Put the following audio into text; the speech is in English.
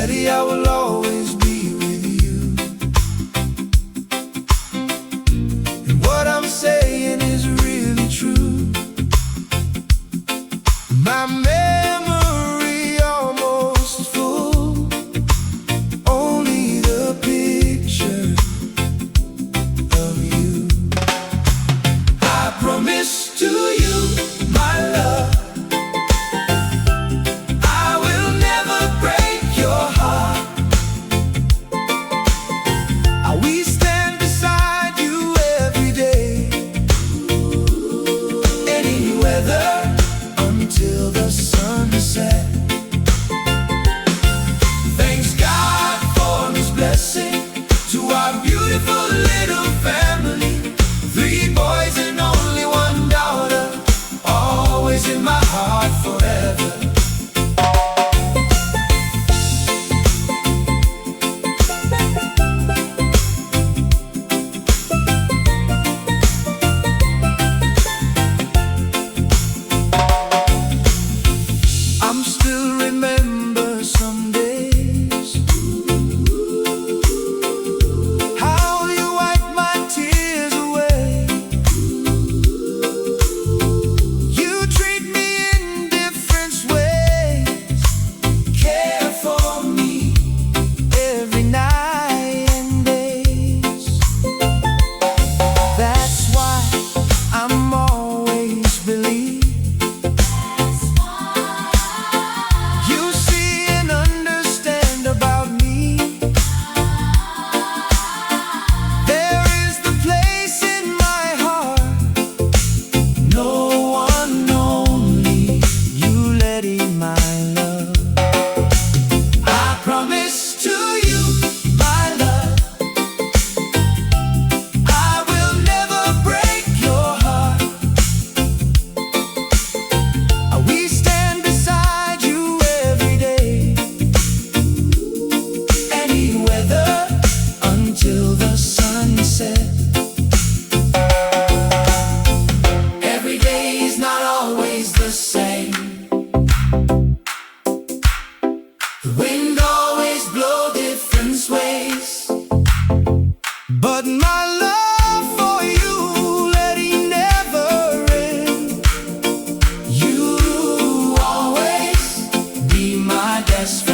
Letty, I will always be with you. And what I'm saying is really true. My memory almost full, only the picture of you. I promise to you, my love, I will never break your heart. We stand beside you every day, any weather, until the sun sets. Thanks God for His blessing to our beautiful little family. 3 boys and only 1 daughter, always in my heart forever. I'm still remember some days, how you wiped my tears away. You treat me in different ways, care for me every night and days. That's why I'm always believe. You see and understand about me. There is the place in my heart, no one, only you, Letty, my love. I promise to you, my love, I will never break your heart. We stand beside you every day, any weather, until the sun sets. Every day is not always the same. The wind always blows different ways, but my love for you, Letty, never ends. You always be my best friend.